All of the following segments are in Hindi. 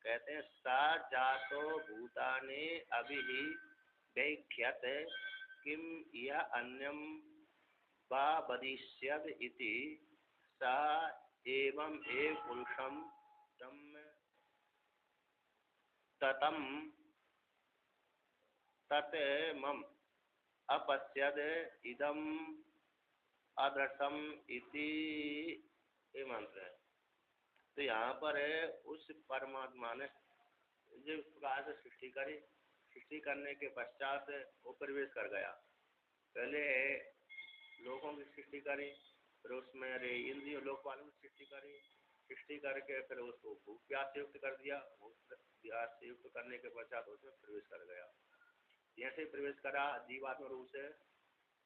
कहते हैं सा जातो भूतानि अभिहि व्याख्यात किम यह अन्यम वा वदिष्यद इति सा एवं एव पुरुषम ब्रह्म ततम तत् मम अपश्यद इदम अदृशम इति ये मंत्र है। तो यहाँ पर है उस परमात्मा ने जिस प्रकार से सृष्टि करी, सृष्टि करने के पश्चात वो प्रवेश कर गया। पहले लोगों की सृष्टि करी, फिर उसमें इंद्रिय लोकपालों की सृष्टि करी, सृष्टि करके फिर उसको भूख प्यास से युक्त कर दिया, भूख प्यास से युक्त करने के पश्चात उसमें प्रवेश कर गया। जैसे प्रवेश करा जीवात्मा रूप से,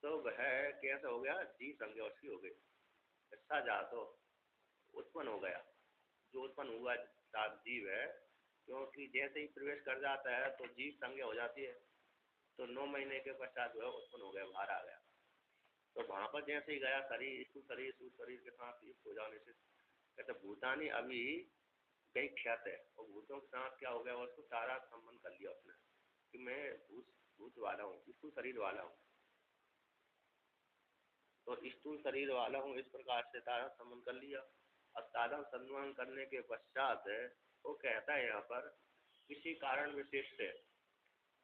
तो वह कैसा हो गया, जीव संज्ञा उसकी हो गई, अच्छा जा तो उत्पन्न हो गया। जो उत्पन्न हुआ जीव है, क्योंकि जैसे ही प्रवेश कर जाता है तो जीव संज्ञा हो जाती है। तो 9 महीने के पश्चात वह उत्पन्न हो गया, बाहर आ गया। तो वहाँ पर जैसे ही गया शरीर स्थूल शरीर के साथ युक्त हो जाने से कहते भूतानी अभी कई ख्यात है, और भूतों के साथ क्या हो गया, उसको सारा संबंध कर लिया उसने कि मैं भूत वाला हूँ, स्थूल शरीर वाला हूँ। तो स्थूल शरीर वाला हूँ इस प्रकार से सारा संबंध कर लिया। और साधन सम्मान करने के पश्चात वो कहता है यहाँ पर किसी कारण विशेष से,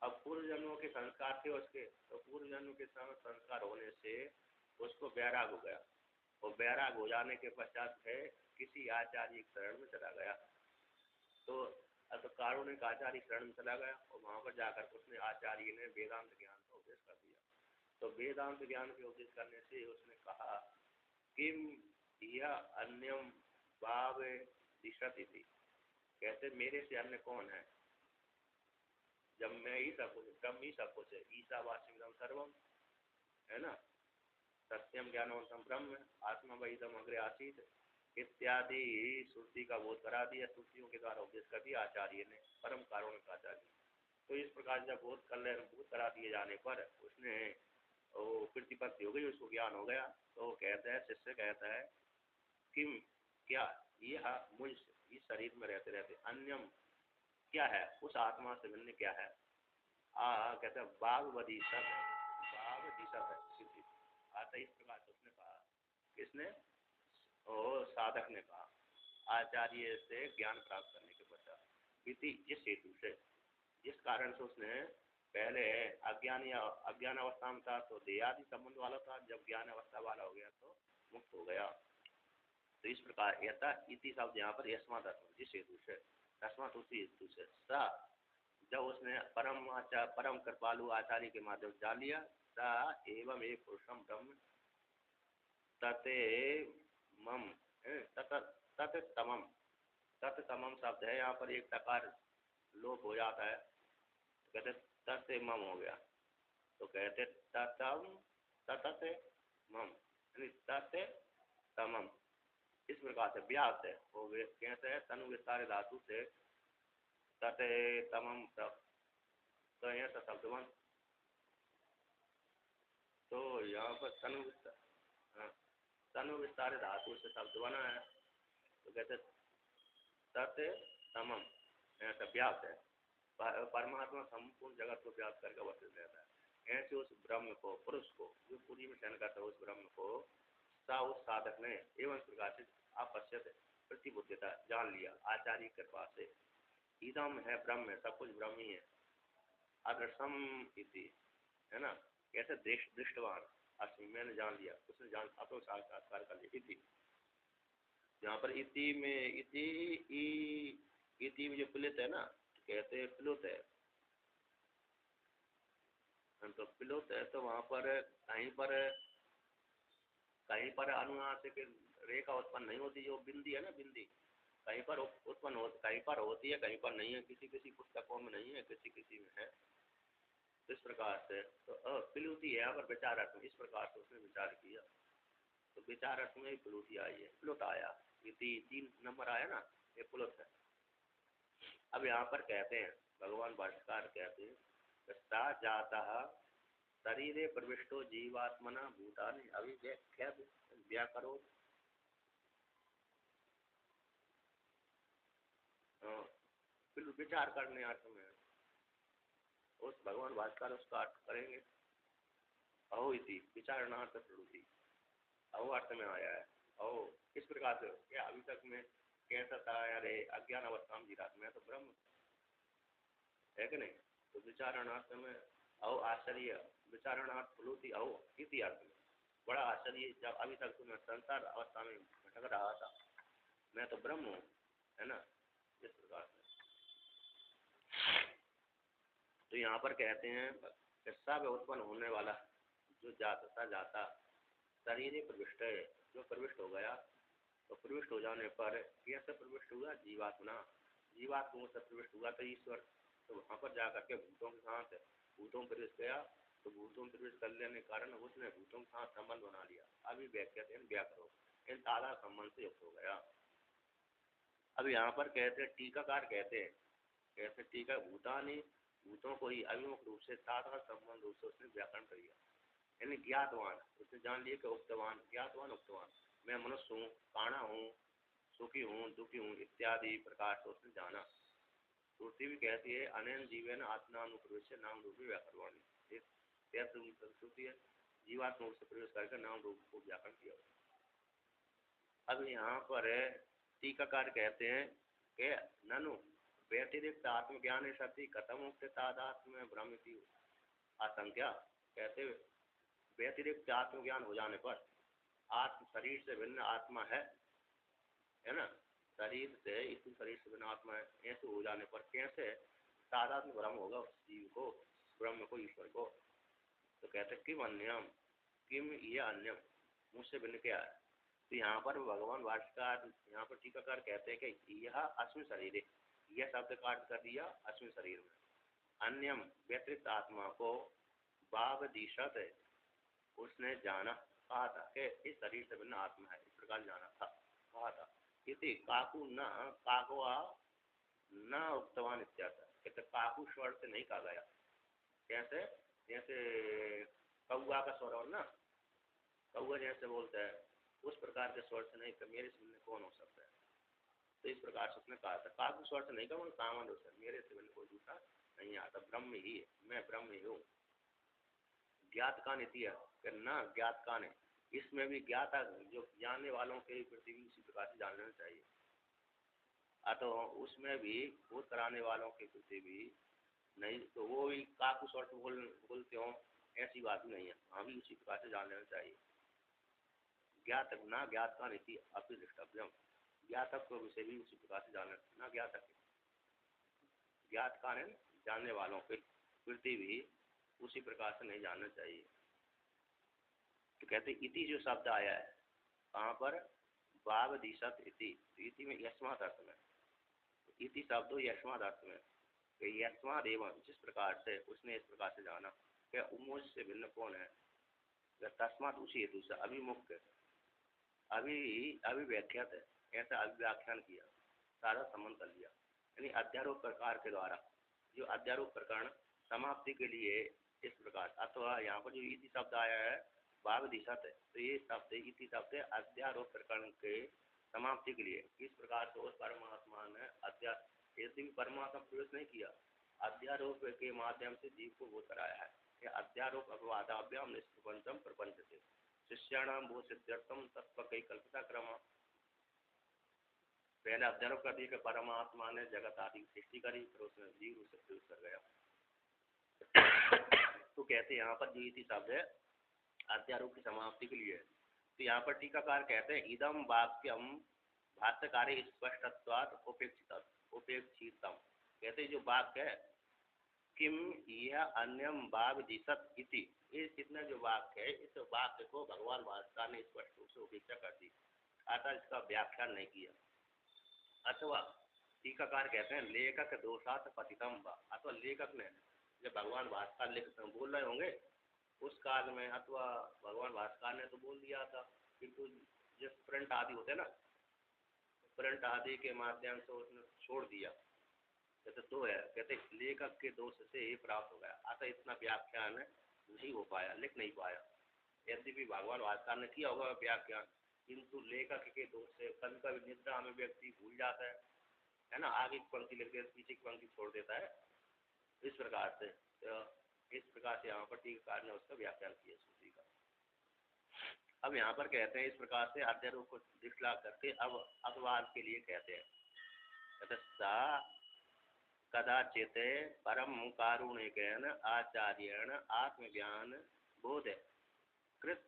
अब पूर्व जन्मों के संस्कार थे उसके, तो पूर्व जन्म के संस्कार होने से उसको वैराग हो गया, और वैराग हो जाने के पश्चात है किसी आचार्य शरण में चला गया। तो कारुणिक आचार्य शरण में चला गया, और वहाँ पर जाकर उसने आचार्य ने वेदांत ज्ञान का उपदेश कर दिया। तो वेदांत ज्ञान के उपदेश करने से उसने कहा किम यह अन्यम भाव दिशति थी, कहते मेरे से अन्य कौन है, जब मैं ही सब कुछ, ब्रह्म ही सब कुछ है, ईशावास्यम सर्वम, है ना, सत्यम ज्ञानवंतम ब्रह्म आत्मा वहीदम अग्रे आसीत इत्यादि श्रुति का बोध करा दिया, श्रुतियों के द्वारा उपदेश कर दिया आचार्य ने, परम कारुणिक आचार्य। तो इस प्रकार जब बोध करा दिए जाने पर उसने वो प्रतिपत्ति हो गई, उसको ज्ञान हो गया। तो वो कहता है, शिष्य कहता है किम क्या यह मुझ इस शरीर में रहते रहते अन्यम क्या है, उस आत्मा से भिन्न क्या है, कहते हैं बागवदी सब है, बाग दिशा है आता। इस प्रकार से उसने कहा, किसने, और साधक ने कहा आचार्य से ज्ञान प्राप्त करने के पश्चात इति, जिस हेतु से, जिस कारण से उसने पहले अज्ञान अवस्था में था तो देहादि संबंध वाला था, जब ज्ञान अवस्था वाला हो गया तो मुक्त हो गया। तो इस प्रकार यथा इति शब्द यहाँ पर यस्मात् जिस हेतु से, तस्मात् उसी हेतु से, सा जब उसने परम कृपालु आचार्य के माध्यम से जान लिया, सा एवं एक पुरुषम ब्रह्म तते मम ततमम, ततमम शब्द है यहाँ पर, एक तकार लोप हो जाता है, तो कहते तत् मम हो गया। तो कहते ततम तत मम, तत् तमम, इस प्रकार से व्यास है वो कहते हैं तनु विस्तार धातु से तत् तमम तप, तो यहाँ शब्दवंत, तो यहाँ पर तनु विस्तार धातु से शब्द बना है। तो कहते तत् तमम, ऐसा व्यास है, परमात्मा संपूर्ण जगत को व्यास करके वर्तित रहता है। ऐसे उस ब्रह्म को, पुरुष को, जो पूरी में शयन करता है उस ब्रह्म को सा उस साधक ने एवं प्रकाशित अपश्यत प्रतिबुद्धता जान लिया आचार्य कृपा से, इदम है ब्रह्म है, सब कुछ ब्रह्म ही है, अदृशम इति, है ना, कैसे दृष्टवान अस्मि, मैंने जान लिया, उसने जान अपने साक्षात्कार कर लिया। इति यहाँ पर इति में इति में जो प्लित है ना, कहते प्लुत है, तो प्लुत है, तो वहाँ पर कहीं पर अनुनासिक रेखा उत्पन्न नहीं होती, जो बिंदी है ना, बिंदी कहीं पर उत्पन्न होती, कहीं पर होती है, कहीं पर नहीं है, किसी किसी पुस्तकों में नहीं है, किसी किसी में है। इस प्रकार से तो प्लुति है यहाँ पर विचारक में, इस प्रकार से उसने विचार किया, तो विचारक में ही प्लुति आई है, प्लुत आया, ये 3 नंबर आया ना, ये प्लुत है। अब यहाँ पर कहते हैं भगवान भाष्यकार कहते हैं सा जाता शरीरे प्रविष्टो जीवात्मना भूतानि अभिव्यख्या व्याकरो, विचार करने अर्थ में उस भगवान भास्कर उसका अर्थ करेंगे। अहो इति विचारणार्थ प्रवृत्ति, अहो अर्थ में आया है। अहो इस प्रकार से क्या अभी तक मैं कहता था अरे अज्ञान अवस्था में जी रहा, मैं तो ब्रह्म है कि नहीं। तो विचारणार्थ में अहो आश्चर्य, विचारणार्थ प्रवृत्ति अहो इति अर्थ में बड़ा आश्चर्य, जब अभी तक तो मैं संसार अवस्था में भटक रहा था, मैं तो ब्रह्म हूँ, है ना, इस प्रकार से। तो यहाँ पर कहते हैं सब उत्पन्न होने वाला जो जाता जाता शरीर प्रविष्ट है, जो प्रविष्ट हो गया, तो प्रविष्ट हो जाने पर कैसे प्रविष्ट हुआ, जीवात्मा, जीवात्मा से प्रविष्ट हुआ तो ईश्वर, तो वहाँ पर जाकर के भूतों के साथ भूतों में प्रवेश गया, तो भूतों में प्रवेश कर लेने के कारण उसने भूतों के साथ संबंध बना लिया। अभी व्याकरो इन तादा संबंध से युक्त हो गया। अब यहाँ पर कहते हैं टीकाकार कहते हैं, कैसे टीका भूतानी, भूतों को ही अभिमुख रूप से तादा संबंध रूप से उसने व्याकरण कर दिया, यानी ज्ञातवान, उसने जान लिया कि उक्तवान, ज्ञातवान उक्तवान, मैं मनुष्य हूँ, काणा हूँ, सुखी हूँ, दुखी हूँ इत्यादि प्रकार से उसने जाना। श्रुति भी कहती है अनैन जीवन आत्मानुप्रवेश नाम रूपी व्याकरवाणी, श्रुति है जीवात्मा से प्रवेश करके नाम रूप को व्याकरण किया। अब यहाँ पर टीकाकार कहते हैं कि ननु व्यतिरिक्त आत्मज्ञान सती कथम उक्त तादात्म्य भ्रमिति आशंका, कहते व्यतिरिक्त आत्मज्ञान हो जाने पर आत्म शरीर से भिन्न आत्मा है ना, शरीर से इस शरीर से भिन्न आत्मा है, ऐसे हो जाने पर कैसे तादात्म्य भ्रम होगा उस जीव को, ब्रह्म को, ईश्वर को। तो कहते किम अन्यम, किम यह अन्यम, मुझसे भिन्न क्या है। तो यहाँ पर भगवान भाष्यकार, यहाँ पर टीकाकार कहते हैं कि यह अस्मिन शरीर, यह शब्द काट कर दिया अस्मिन शरीर में, अन्यम व्यतिरिक्त आत्मा को बाब दिशत है, उसने जाना, कहा था कि इस शरीर से भिन्न आत्मा है, इस प्रकार जाना था, कहा था। इति काकु न काकुआ न उक्तवान इत्यादि, कहते काकु स्वर से नहीं कहा गया, कैसे, जैसे कौआ का स्वर, और ना कौआ जैसे बोलता है उस प्रकार के स्वर से नहीं कि मेरे से भिन्न कौन हो सकता है, तो इस प्रकार से उसने कहा था। काकु स्वर से नहीं कहा, सामान्य से, मेरे से भिन्न कोई दूसरा नहीं आता, ब्रह्म ही है, मैं ब्रह्म ही हूँ। ज्ञात कान इतिया न ज्ञात कान है, इसमें भी ज्ञात जो जानने वालों के प्रति भी उसी प्रकार से जान लेना चाहिए, तो उसमें भी बोध कराने वालों के प्रति भी नहीं, तो वो भी काकु स्वर से बोलते हो, ऐसी बात नहीं है, हाँ भी उसी प्रकार से जान लेना चाहिए। ज्ञात न ज्ञात का नीति अपिदृष्टव्यम, ज्ञातक को विषय भी उसी प्रकार से जान लेना, न ज्ञातक, ज्ञात का जानने वालों के प्रति भी उसी प्रकार से नहीं जानना चाहिए। तो कहते इति जो शब्द आया है कहाँ पर, भाव दिशत इति, इति में यस्मात् अर्थ में, इति शब्द यस्मात् अर्थ में, यस्मात् एवं जिस प्रकार से उसने इस प्रकार से जाना क्या उमोज से भिन्न कौन है, तस्मात उसी हेतु से अभिमुख, अभिव्याख्यात है, ऐसा अभिव्याख्यान किया, सारा संबंध कर लिया, यानी अध्यारोप प्रकार के द्वारा, जो अध्यारोप प्रकरण समाप्ति के लिए इस प्रकार, अथवा यहाँ पर जो इति शब्द आया है भाव दिशत है, तो ये शब्द इति शब्द अध्यारोप प्रकरण के समाप्ति के लिए, इस प्रकार से उस परमात्मा ने यदि परमात्मा प्रवेश नहीं किया, अध्यारोप के माध्यम से जीव को वो कराया है, अध्यारोप अपवादाभ्याम निष्प्रपंचम प्रपंच से शिष्याणाम भू सिद्ध्यर्थम तत्व कई कल्पता क्रम, पहले अध्यारोप कर दिया कि परमात्मा ने जगत आदि सृष्टि करी, फिर उसने जीव उसे प्रवेश कर गया। तो कहते हैं यहाँ पर जो इति शब्द है अध्यारोप की समाप्ति के लिए, तो यहाँ पर टीकाकार कहते हैं इदम वाक्यम भाष्यकारी स्पष्टत्वात् उपेक्षितम, कहते जो वाक्य है किम यह अन्यम भाव दिशत इति, इस इतना जो वाक्य है इस वाक्य को भगवान भास्कर ने स्पष्ट रूप से उपेक्षा कर दी, अतः इसका व्याख्यान नहीं किया। अथवा टीकाकार कहते हैं लेखक दोषात पतितम व, अथवा लेखक ने जब भगवान भास्कर लिखते बोल रहे होंगे उस काल में, अथवा भगवान भास्कर ने तो बोल दिया था, किंतु जिस प्रिंट आदि होते ना, प्रिंट आदि के माध्यम से उसने छोड़ दिया, कहते तो है, कहते लेखक के दोष से ही प्राप्त हो गया, अतः इतना व्याख्यान नहीं हो पाया, लिख नहीं पाया। यद्यपि भगवान भास्कर ने किया होगा व्याख्यान, किंतु लेखक के दोष से कभी कभी निद्रा में व्यक्ति भूल जाता है, है ना, आगे की पंक्ति लिख देता पीछे की पंक्ति छोड़ देता है, इस प्रकार से। तो इस प्रकार से यहाँ पर टीकाकार ने उसका व्याख्यान किया सूत्री का। अब यहाँ पर कहते हैं इस प्रकार से अध्यारोप को दिखला करके अब अपवाद के लिए कहते हैं, सा कदाचित परम कारुणिकेन आचार्येण आत्मज्ञान बोध कृत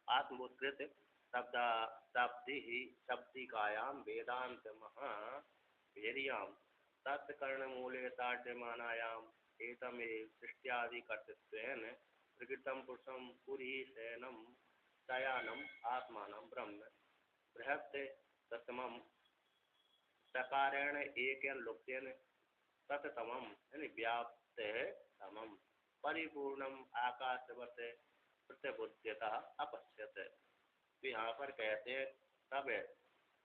आत्मबोधकृत शब्दिकायां वेदांत महाभेर्यां तत्कर्णमूले ताड्यमानायाम् एतमेव सृष्ट्यादिकर्तृत्वेन प्रकृतं पुरुषं पुरीशयनं शयानम् आत्मानं ब्रह्म बृहत् तत्तमं सकारेण एकेन लुप्तेन तत्तमं व्याप्त समम परिपूर्णम आकाशवत प्रत्यबुद्ध्यतः अपश्यत। तो यहाँ पर कहते हैं तब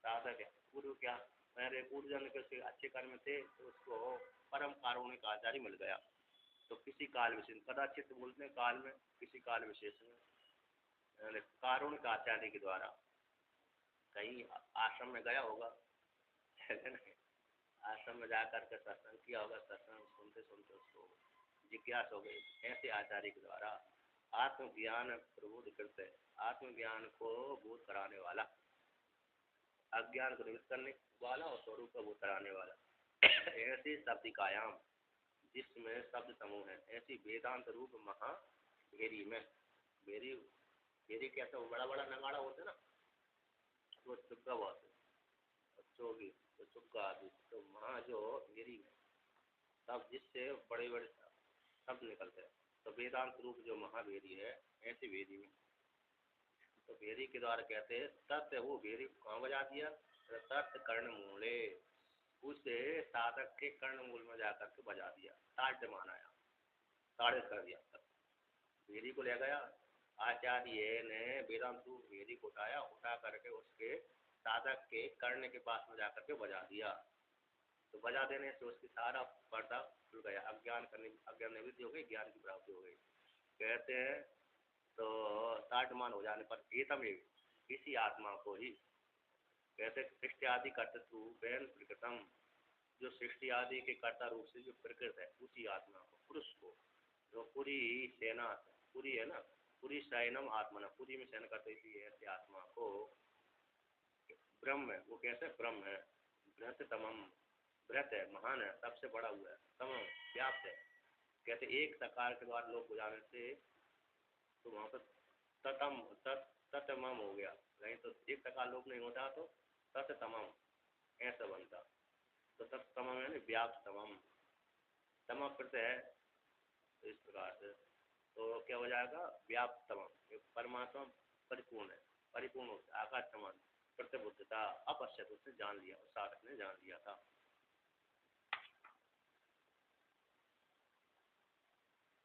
साधक है पूर्व क्या मेरे पूर्व जन्म के अच्छे कर्म थे तो उसको परम कारुणिक आचार्य मिल गया। तो किसी काल विशेष कदाचित बोलते हैं काल में, किसी काल विशेष में कारुणिक आचार्य के द्वारा कहीं आश्रम में गया होगा, आश्रम में जाकर के सत्संग किया होगा, सत्संग सुनते सुनते उसको जिज्ञास हो गई, ऐसे आचार्य के द्वारा आत्मज्ञान प्रबोध करते, आत्मज्ञान को बोध कराने वाला, अज्ञान को निवृत्त करने वाला और स्वरूप को बोध कराने वाला, ऐसी शब्दिकायाम जिसमें शब्द समूह है, ऐसी वेदांत रूप महाभेरी में, भेरी भेरी कैसा बड़ा बड़ा नगाड़ा होता है ना, वो चुपका बहुत चोगी तो चुपका आदि, तो वहाँ जो भेरी में तब जिससे बड़े बड़े शब्द निकलते हैं, तो वेदांत रूप जो महाभेरी है ऐसी भेरी में, तो भेरी के द्वारा कहते हैं तत्, वो भेरी कहाँ बजा दिया, तत् कर्ण मूले, उसे साधक के कर्ण मूल में जाकर के बजा दिया, ताड्य मानाया, ताड़े कर दिया, भेरी को ले गया आचार्य ने वेदांत रूप भेरी को उठाया, उठा करके उसके साधक के कर्ण के पास में जाकर के बजा दिया। तो बजा देने से उसकी सारा पर्दा खुल गया, अज्ञान निवृत्ति हो गई, ज्ञान की प्राप्ति हो गई। कहते हैं तो ताडमान हो जाने पर एतमेव इसी आत्मा को ही कहते सृष्टि आदि कर्तृत्व प्रकृतम, जो सृष्टि आदि के कर्ता रूप से जो प्रकृत है उसी आत्मा को, पुरुष को, जो पूरी सेना पूरी है ना, पूरी शयनम आत्मा, पूरी में शयन करते ऐसे आत्मा को ब्रह्म है, वो कैसे ब्रह्म है, बृहत तमम, बृहत है, महान है, सबसे बड़ा हुआ है, तमम व्याप्त है, कहते एक सकार के द्वारा लोग बुझाने से तो वहाँ पर ततम ततमम हो गया, नहीं तो एक सकार लोग नहीं होता तो ततमम ऐसा बनता, तो ततमम है व्याप्त तमम, तम प्रत्यय है तो इस प्रकार से तो क्या हो जाएगा व्याप्त तमम, परमात्मा परिपूर्ण है, परिपूर्ण होता है, आकाश समान प्रत्यबुद्धता अपश्यत, उसने जान लिया, उस साधक ने जान लिया था।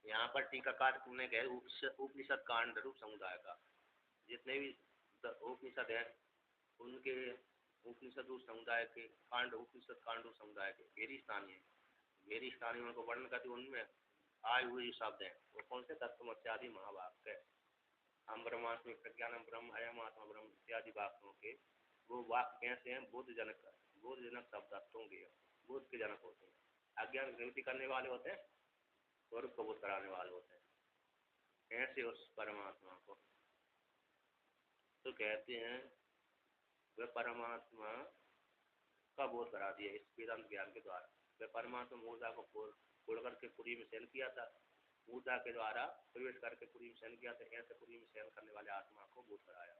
यहाँ पर टीकाकार ने कहे उपनिषद कांड रूप समुदाय का, जितने भी उपनिषद है उनके उपनिषद रूप समुदाय के कांड, उपनिषद कांड रूप समुदाय के भेरी स्थानीय उनको वर्णन करते, उनमें आए हुए शब्द हैं वो कौन से, तत्वमस्यादि महावाक्य, हम ब्रह्मास्मि प्रज्ञानम ब्रह्म अयम आत्मा ब्रह्म इत्यादि वाक्यों के वो वाक्य कैसे हैं, बोधजनक शब्दार्थों के, बोध के जनक होते हैं, अज्ञान निवृत्ति करने वाले होते हैं, स्वरूप को बोध कराने वाले होते हैं, ऐसे उस परमात्मा को तो कहते हैं वह परमात्मा का बोध करा दिया इस वेदांत ज्ञान के द्वारा। वह परमात्मा मूर्धा को फोड़ करके पुरी में शयन किया था, मूर्धा के द्वारा प्रवेश करके पुरी में शयन किया था, ऐसे पुरी में शयन करने वाले आत्मा को बोध कराया,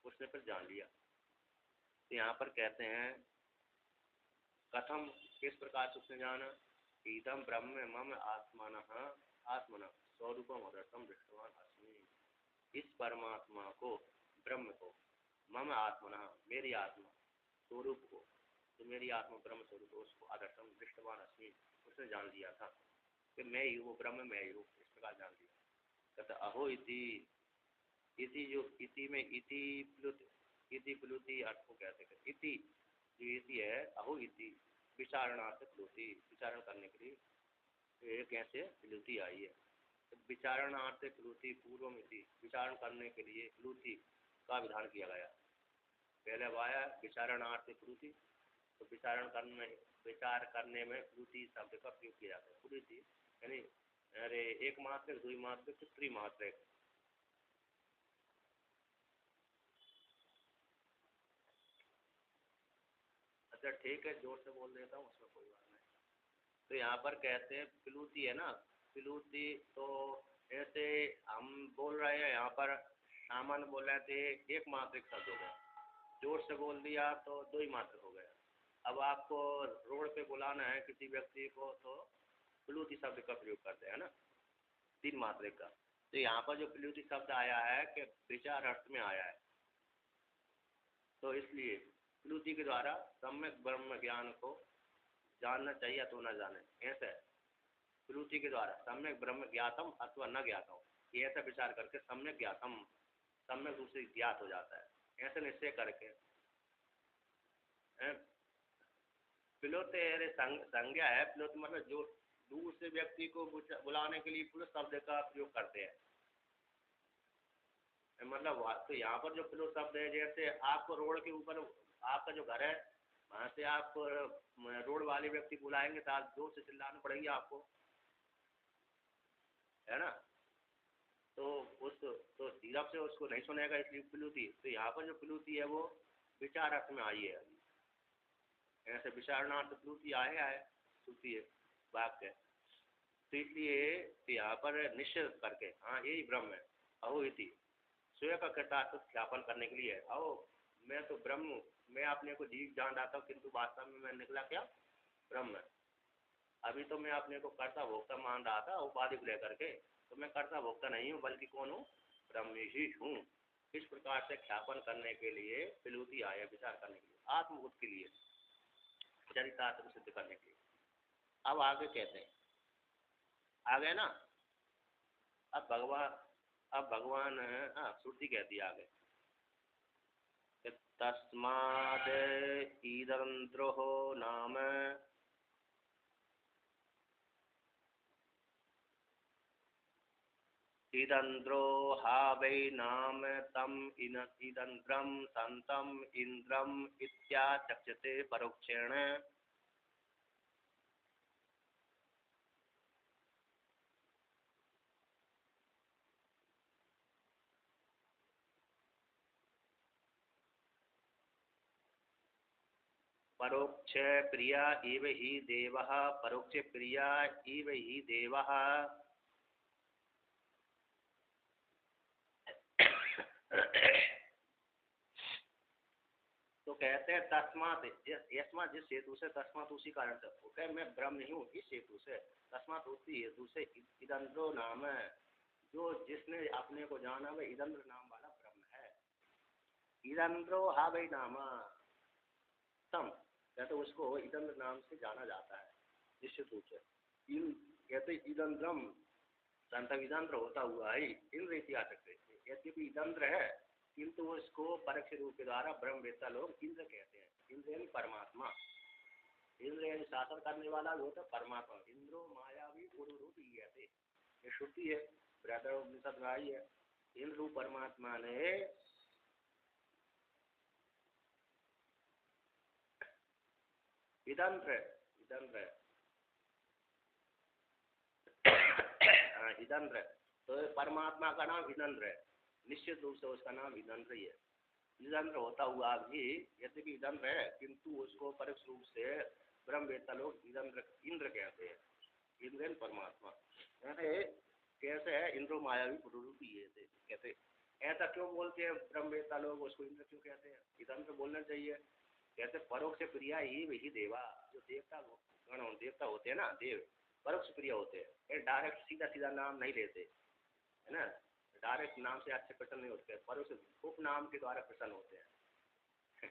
उसने फिर जान लिया। तो यहाँ पर कहते हैं कथम, किस प्रकार से उसने जाना, इदम ब्रह्म मम आत्मन स्वरूपम अदर्शम दृष्टवान अस्मि, इस परमात्मा को, ब्रह्म को, मम आत्मना मेरी आत्मा स्वरूप को, तो मेरी आत्मा ब्रह्म स्वरूप उसको आदर्शम दृष्टवान अस्मि, उसने जान लिया था कि मैं ही वो ब्रह्म मैं ही हूँ, इस प्रकार जान लिया। कहते अहो इति जो इति में इति प्लुति अर्थ को कहते हैं, इति जो इति है, अहो इति विचारणार्थ प्लुति, विचारण करने के लिए कैसे प्लुति आई है, तो विचारणार्थ प्लुति पूर्वम इति, विचारण करने के लिए प्लुति का विधान किया गया, पहले अब आया विचारणार्थ प्लुति, तो विचार करने में प्लुति शब्द का प्रयोग किया जाता है। प्लुति यानी अरे एक मात्रक, दुई मात्रक, त्रिमात्रक। अच्छा ठीक है, जोर से बोल देता हूँ, उसमें कोई बात नहीं। तो यहाँ पर कहते हैं प्लुति है ना, प्लुति। तो ऐसे हम बोल रहे हैं यहाँ पर, सामान्य बोल रहे थे एक मात्रक शब्द हो गया, जोर से बोल दिया तो दो ही मात्रक हो गया। अब आपको रोड पे बुलाना है किसी व्यक्ति को तो प्लुति शब्द का प्रयोग करते हैं ना, तीन मात्रक का। तो यहाँ पर जो प्लुति शब्द आया है कि विचार अर्थ में आया है, तो इसलिए प्लुति के द्वारा सम्यक ब्रह्म ज्ञान को जानना चाहिए तो न जाने, ऐसा है। प्लुति के द्वारा सम्यक ब्रह्म ज्ञातम अथवा न ज्ञातम, ये ऐसा विचार करके सम्यक ज्ञातम, सम्यक रूप से ज्ञात हो जाता है, ऐसे निश्चय करके। प्लुत संज्ञा है। प्लुत मतलब जो दूर से व्यक्ति को बुलाने के लिए प्लुत शब्द का प्रयोग करते हैं। मतलब तो यहाँ पर जो प्लुत शब्द है, जैसे आपको रोड के ऊपर, आपका जो घर है वहाँ से आप रोड वाले व्यक्ति बुलाएंगे तो आप जोर से चिल्लाना पड़ेगी आपको, है ना। तो उस तो धीरज से उसको नहीं सुनेगा, इसलिए प्लुति। तो यहाँ पर जो प्लुति है वो विचार अर्थ में आई है, ऐसे विचारणार्थ प्लुति आया है, श्रुति है, वाक्य। तो इसलिए यहाँ पर निश्चय करके, हाँ यही ब्रह्म है। अहो इति स्वयं का कृतार्थ ख्यापन करने के लिए, अहो मैं तो ब्रह्म हूँ, मैं अपने को जीव जान रहा था, किंतु वास्तव में मैं निकला क्या, ब्रह्म। अभी तो मैं अपने को कर्ता भोक्ता मान रहा था उपाधि को लेकर के, तो मैं कर्ता भोक्ता नहीं हूँ, बल्कि कौन हूँ, ब्रह्म ही हूँ। इस प्रकार से ख्यापन करने के लिए प्लुति आया, विचार करने के लिए, आत्मबोध के लिए, चरितार्थ को सिद्ध करने के लिए। अब आगे कहते हैं, आ गए ना। अब भगवान श्रुति कहती है आगे, तस्माद् ईदंद्रोहो नाम, ईदंद्रो हा वै नाम तम ईदंद्रम संतम इंद्रम इत्याचक्षते परोक्षेण। परोक्ष प्रिया इव ही देवः, परोक्ष प्रिया इव ही देवः। तो कहते हैं तस्मात, यस्मात जिस हेतु से, तस्मात उसी कारण से, वो कहे मैं ब्रह्म नहीं हूँ इस हेतु से, तस्मात उसी हेतु से, इदंद्रो नाम है, जो जिसने अपने को जाना वह इदंद्र नाम वाला ब्रह्म है। इदंद्रो हा वही नामा तम, कहते उसको इदंद्र नाम से जाना जाता है निश्चित रूप से। इन कहते इदंद्रम, संत इदंद्र होता हुआ ही इंद्र इतिहास सकते, यद्यपि इदंद्र है किंतु उसको परोक्ष रूप के द्वारा ब्रह्मवेत्ता लोग इंद्र कहते हैं। इंद्र यानी परमात्मा, इंद्र यानी शासन करने वाला जो होता है परमात्मा। इंद्रो मायावी पूर्व रूप ही कहते, ये श्रुति है, बृहदारण्यक में आई है। इंद्र रूप परमात्मा ने इदंत्र, इदंत्र इदंत्र, तो परमात्मा का नाम इदंत्र है, निश्चित रूप से उसका नाम इदंत्र ही है। इदंत्र होता हुआ भी, यद्यपि इदंत्र है किंतु उसको परोक्ष रूप से ब्रह्मवेत्ता लोग इदंत्र इंद्र कहते हैं। इंद्र परमात्मा कैसे है, इंद्रो मायावी पुरुरूपी है कहते। ऐसा क्यों बोलते हैं ब्रह्मवेत्ता लोग, उसको इंद्र क्यों कहते हैं, इदंत्र बोलना चाहिए। कहते परोक्ष प्रिया ही वही देवा, जो देवता गण देवता होते हैं ना, देव परोक्ष प्रिय होते हैं, डायरेक्ट सीधा सीधा नाम नहीं लेते, है ना। डायरेक्ट नाम से अच्छे प्रसन्न नहीं होते, परोक्ष उपनाम के द्वारा प्रसन्न होते हैं।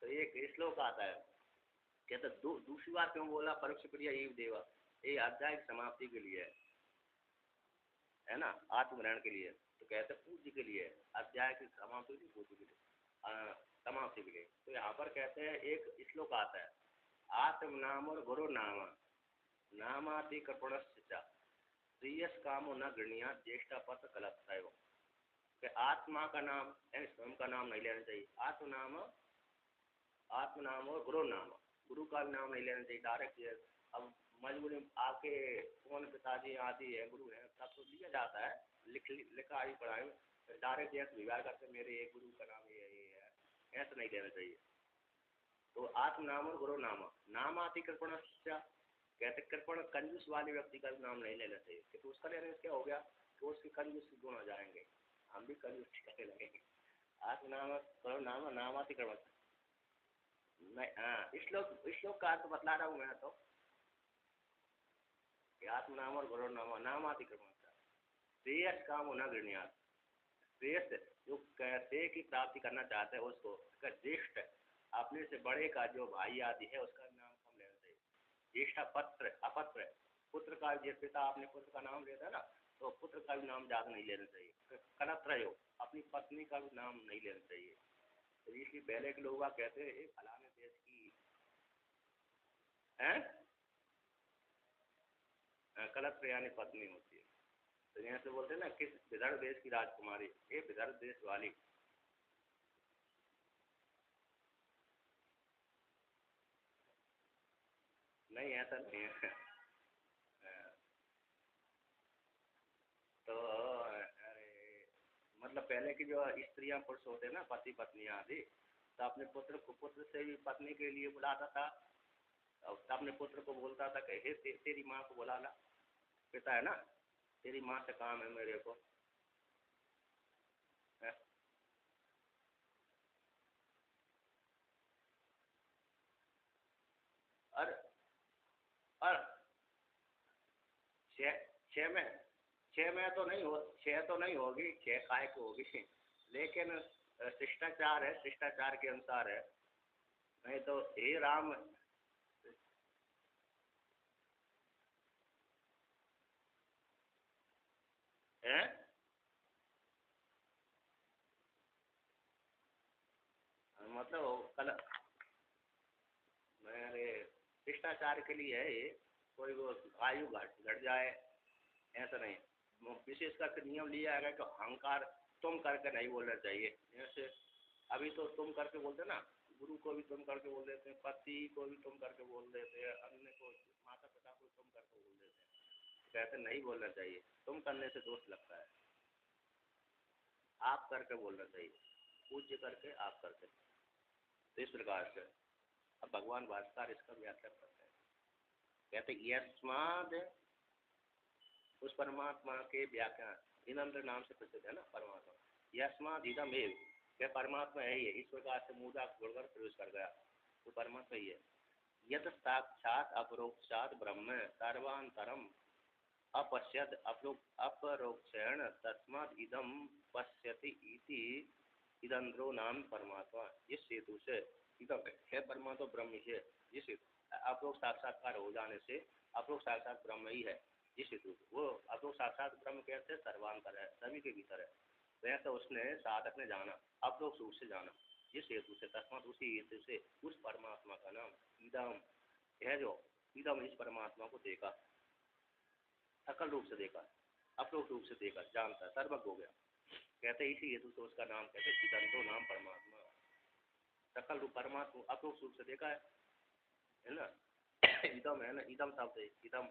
तो एक श्लोक आता है, कहते दूसरी बार क्यों बोला परोक्ष प्रिय ही देवा, ये अध्याय की समाप्ति के लिए है ना, आत्मग्रहण के लिए। तो कहते पूज्य के लिए, अध्याय की समाप्ति की पूज्य के लिए, समाप्ति के लिए। तो यहाँ पर कहते हैं एक श्लोक आता है, आत्म नाम और गुरु नाम नामाति कृपणस्य प्रियस कामो न गृणिया ज्येष्ठा पथ कलत्सयो। आत्मा का नाम यानी स्वयं का नाम नहीं लेना चाहिए, आत्म नाम आत्म नाम और गुरु नाम, गुरु का भी नाम नहीं लेना चाहिए डायरेक्ट। ये अब मजबूरी में आके कौन पिताजी आदि है गुरु है तब तो लिया जाता है, लिखा ही पढ़ा है डायरेक्ट ये विवाह करके मेरे एक गुरु का नाम ये है, ऐसा नहीं लेना चाहिए। तो आत्म नाम और गुरु नाम, नाम आति कृपण, कहते कृपण कंजूस वाले व्यक्ति का नाम नहीं लेना चाहिए, क्योंकि उसका लेने से क्या हो गया तो उसके कंजूस गुण आ जाएंगे, हम भी कंजूस करने लगेंगे। आत्म नाम गुरु नाम, नाम आति कृपण नहीं। हाँ, श्लोक का अर्थ बतला रहा हूँ मैं तो, आत्म नाम और गुरु नाम, नाम आति कृपण श्रेयस काम न गृहण्यात, श्रेयस जो कहते की प्राप्ति करना चाहते हैं उसको ज्येष्ठ अपने से बड़े का जो भाई आदि है उसका नाम कम लेना चाहिए। ज्येष्ठ पत्र अपत्र, पुत्र का जो पिता अपने पुत्र का नाम लेता है ना, तो पुत्र का भी नाम ज्यादा नहीं लेना चाहिए। कलत्रयो, अपनी पत्नी का भी नाम नहीं लेना चाहिए। तो इसलिए पहले के लोग कहते हैं फलाने देश की है, कलत्र यानी पत्नी होती है। तो यहाँ से बोलते हैं ना किस विदर्भ देश की राजकुमारी, ये विदर्भ देश वाली। नहीं ऐसा नहीं है। तो अरे मतलब पहले की जो स्त्रियां पुरुष होते ना पति पत्नी आदि, तो अपने पुत्र को पुत्र से भी पत्नी के लिए बुलाता था, और अपने पुत्र को बोलता था कि हे तेरी माँ को बुला ला, पिता है ना, तेरी माँ से काम है मेरे को है? और और छः छः में छः में तो नहीं हो, छः तो नहीं होगी, छः काय को होगी, लेकिन शिष्टाचार है, शिष्टाचार के अनुसार है। नहीं तो हे राम है, मतलब कल मेरे शिष्टाचार के लिए है ये, कोई वो आयु घट घट जाए ऐसा नहीं। विशेष करके नियम लिया है कि अहंकार तुम करके नहीं बोलना चाहिए। जैसे अभी तो तुम करके बोलते ना, गुरु को भी तुम करके बोल देते हैं, पति को भी तुम करके बोल देते हैं, अन्य को माता पिता को तुम करके बोल देते हैं, कहते नहीं बोलना चाहिए, तुम करने से दोष लगता है, आप करके बोलना चाहिए, पूज्य करके आप करके। तो इस प्रकार से अब भगवान भास्कर इसका व्याख्या करते हैं, कहते यस्माद, उस परमात्मा के व्याख्या इनंद्र नाम से प्रसिद्ध है ना परमात्मा, यस्माद इदम एव, यह परमात्मा है ही है, इस प्रकार से मूदा जोड़कर प्रवेश कर गया, तो परमात्मा ही है। यत साक्षात अपरोक्षात ब्रह्म सर्वांतरम अपश्यत अपरोक्षेण तस्मात् इदम पश्यति इति इदंद्रो नाम परमात्मा, इस हेतु से इदम है परमात्मा ब्रह्म ही है, जिस अपरोक्ष साक्षात्कार हो जाने से अपरोक्ष साक्षात ब्रह्म ही है, जिस हेतु से वो अपरोक्ष साक्षात ब्रह्म कैसे सर्वांतर है, सभी के भीतर है, वैसे उसने साधक ने जाना, अपरोक्ष रूप से जाना, जिस हेतु से तस्मात् उसी हेतु से उस परमात्मा का नाम इदम है, जो इदम इस परमात्मा को देखा, सकल रूप से देखा, अपरोक्ष रूप से देखा, जानता, सर्वज्ञ हो गया, कहते इसी हेतु से उसका नाम कहते इदंतो नाम परमात्मा, सकल रूप परमात्मा अपरोक्ष रूप से देखा है ना। इदम है ना, इदम शब्द है, इदम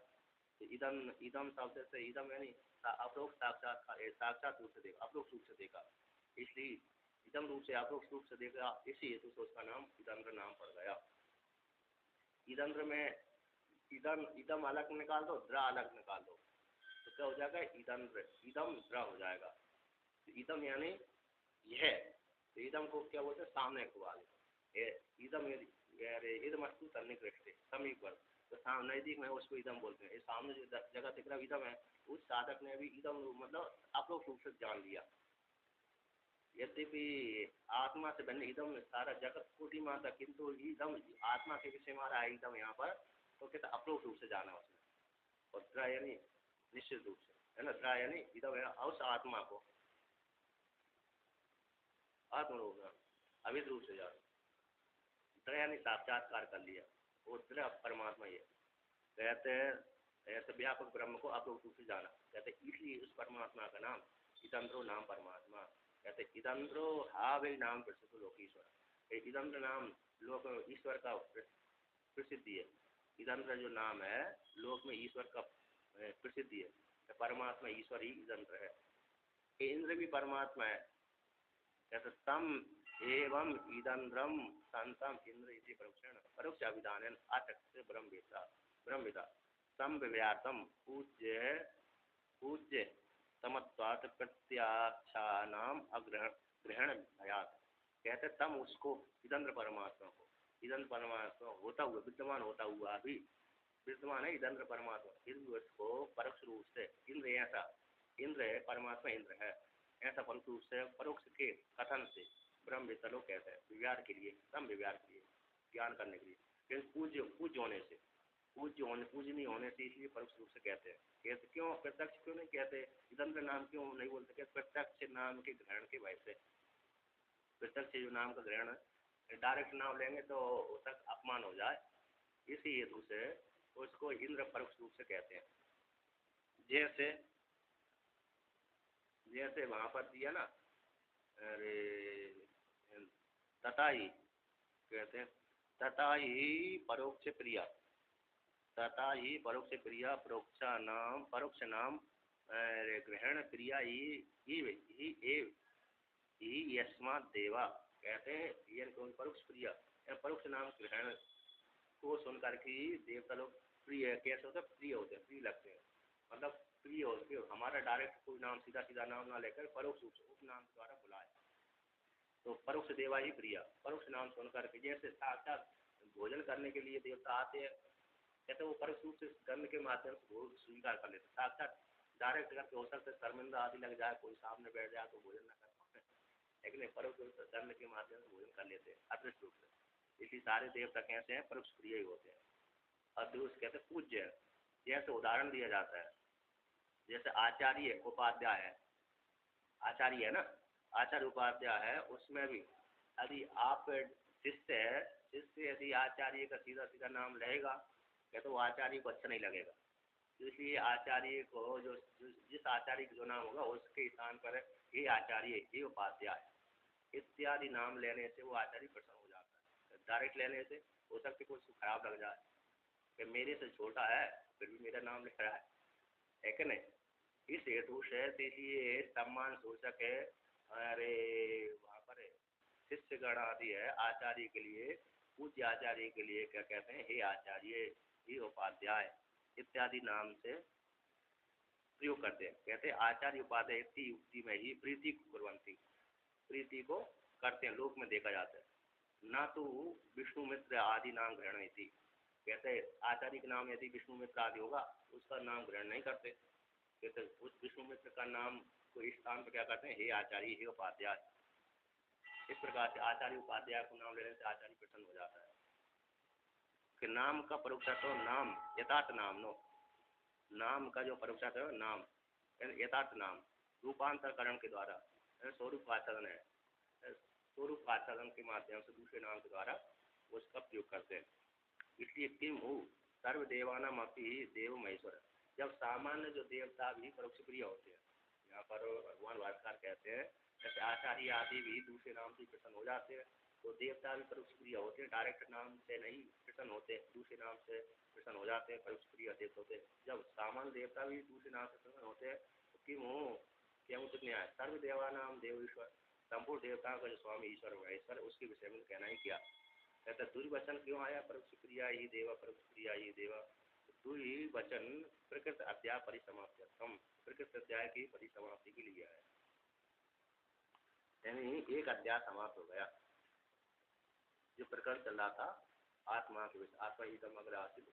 इदम इदम शब्द से इदम है नहीं, अपरोक्ष साक्षात साक्षात रूप से देखा, अपरोक्ष रूप से देखा, इसलिए इदम रूप से अपरोक्ष रूप से देखा, इसी हेतु से उसका नाम इदंद्र नाम पड़ गया। इदंद्र में इदम इदम अलग निकाल दो, द्रा अलग निकाल दो, तो क्या हो जाएगा इदंद्र, इदम द्रा हो जाएगा। तो इदम यानी यह, तो इदम को क्या बोलते हैं सामने को वाले, इदम इदमस्तु सन्निकृष्ट समीप वर्ग, तो नजदीक में उसको इदम बोलते हैं, सामने जो जगह दिख रहा इदम है, उस साधक ने भी इदम मतलब आप लोग रूप से जान लिया। यद्यपि आत्मा से भिन्न इदम सारा जगत कोटि माता, किंतु इदम आत्मा के विषय में आ रहा है इदम यहाँ पर, तो कहते अपरोक्ष रूप से जाना उसने, और द्रा यानी निश्चित रूप से है ना, द्रा यानी इदम है उस आत्मा को, आत्म रूप अविध रूप से जाना, द्रा यानी साक्षात्कार कर लिया, वो द्रा परमात्मा ही है, कहते हैं ऐसे व्यापक ब्रह्म को अपरोक्ष रूप से जाना, कहते इसलिए उस परमात्मा का नाम इदंद्रो नाम परमात्मा, कहते इदंद्रो हावे नाम प्रसिद्ध लोकेश्वर, इदंत्र नाम लोक में ईश्वर का प्रसिद्धि है। इदंत्र जो नाम है लोक में ईश्वर का प्रसिद्धि है। परमात्मा ईश्वर ही इदंत्र है। इंद्र भी परमात्मा है। कहते तम एवं इदंद्रम संतम इंद्र इति परोक्षण परोक्ष अभिधान आचक्ष ब्रह्मविदा संव्यातम पूज्य पूज्य तमत्वात् प्रत्याख्यानाम ग्रहण भयात। कहते तम उसको इदंत्र परमात्मा को, इदंत्र परमात्मा होता हुआ विद्यमान होता हुआ भी विद्यमान है इदंत्र परमात्मा, फिर भी उसको परोक्ष रूप से इंद्र ऐसा इंद्र है परमात्मा इंद्र है ऐसा परोक्ष रूप से परोक्ष के कथन से ब्रह्मवेत्ता लोग कहते हैं विव्यार के लिए, सम विव्यार के लिए, ज्ञान करने के लिए। फिर पूज्य होने से पूजनीय होने से इसलिए परोक्ष रूप से कहते हैं। कहते क्यों प्रत्यक्ष क्यों नहीं कहते, इदंत्र नाम क्यों नहीं बोलते? कहते प्रत्यक्ष नाम के ग्रहण के वजह से, प्रत्यक्ष जो नाम का ग्रहण डायरेक्ट नाम लेंगे तो उसका अपमान हो जाए, इसी हेतु से उसको इंद्र परोक्ष रूप से कहते हैं। जैसे जैसे वहां पर दिया ना, अरे तथा ही कहते हैं तथा ही परोक्ष प्रिया, तथा ही परोक्ष प्रिया परोक्ष नाम ग्रहण क्रिया ही यस्मात् देवा। कहते हैं ये परोक्ष प्रिया परोक्ष नाम ग्रहण को सुनकर के देवता लोग प्रिय कैसे होते हैं, प्रिय होते हैं, प्रिय लगते हैं। मतलब प्रिय होते, हमारा डायरेक्ट कोई नाम सीधा सीधा नाम ना लेकर परोक्ष रूप से उपनाम के द्वारा बुलाए तो परोक्ष देवा ही प्रिया। परोक्ष नाम सुनकर के जैसे साक्षात भोजन करने के लिए देवता आते हैं, कहते वो परोक्ष रूप से गंध के माध्यम से भोजन स्वीकार कर लेते। साक्षात डायरेक्ट करके हो सकता है शर्मिंदा आदि लग जाए, कोई सामने बैठ जाए तो भोजन न कर पाए, लेकिन परोक्ष रूप से गंध के माध्यम से भोजन कर लेते हैं अदृश्य रूप से। इसलिए सारे देवता कैसे हैं, परोक्ष प्रिय ही होते हैं। अदृश्य कहते हैं पूज्य है। जैसे उदाहरण दिया जाता है, जैसे आचार्य उपाध्याय है, आचार्य है ना, आचार्य उपाध्याय है, उसमें भी यदि आप शिष्य है, शिष्य यदि आचार्य का सीधा सीधा नाम रहेगा कहते वो आचार्य को अच्छा नहीं लगेगा। इसलिए आचार्य को जिस आचार्य का जो नाम होगा उसके स्थान पर ये आचार्य ये उपाध्याय इत्यादि नाम लेने से वो आचार्य प्रसन्न हो जाता है। डायरेक्ट लेने से हो सकता है कुछ खराब लग जाए कि मेरे से छोटा है फिर भी मेरा नाम लिख रहा है कि नहीं। इस हेतु से इसलिए सम्मान सूचक है। अरे वहाँ पर शिष्य गण आदि है आचार्य के लिए, पूज्य आचार्य के लिए क्या कहते हैं, हे आचार्य हे उपाध्याय इत्यादि नाम से प्रयोग करते हैं। कहते हैं आचार्य उपाध्याय युक्ति में ही प्रीति कुर्वन्ति, प्रीति को करते हैं, लोक में देखा जाता है। ना तो विष्णु मित्र आदि नाम ग्रहण थी, कहते हैं आचार्य का नाम यदि विष्णु मित्र आदि होगा उसका नाम ग्रहण नहीं करते। कहते उस विष्णु मित्र का नाम को इस स्थान पर क्या करते हैं, हे आचार्य हे उपाध्याय। इस प्रकार से आचार्य उपाध्याय को नाम लेने से आचार्य प्रसन्न हो जाता है। कि नाम का परोक्षार्थ नाम यथार्थ नाम नो, नाम का जो परोक्षार्थ है नाम यथार्थ नाम रूपांतरकरण के द्वारा स्वरूप आचरण है, स्वरूप आचरण के माध्यम से दूसरे नाम के द्वारा उसका प्रयोग करते हैं। इसलिए किम हो सर्वदेवानाम अपि देव महेश्वर, जब सामान्य जो देवता भी परोक्ष प्रिय होते हैं, यहाँ पर भगवान भास्कर कहते हैं जैसे आचार्य आदि भी दूसरे नाम से प्रसन्न हो जाते हैं, तो देवता भी परोक्ष प्रिय होते हैं, डायरेक्ट नाम से नहीं प्रसन्न होते, दूसरे नाम से प्रसन्न हो जाते हैं, परोक्ष प्रिय देवता होते हैं। जब सामान्य देवता भी दूसरे नाम से प्रसन्न होते हैं तो किम हो क्या उचित नहीं आया, सर्वदेवानाम देव ईश्वर, संपूर्ण देवताओं का जो स्वामी ईश्वर महेश्वर उसके विषय में कहना ही किया। कहता दुर्वचन क्यों आया, परोक्ष क्रिया ही देवा परोक्ष क्रिया ही देवा। दुर्वचन प्रकृत अध्याय परिसमाप्त्यर्थम, प्रकृत अध्याय की परिसमाप्ति के लिए है, यानी एक अध्याय समाप्त हो गया। जो प्रकरण चल रहा था आत्मा के विषय, आत्मा ही तम अग्र आसित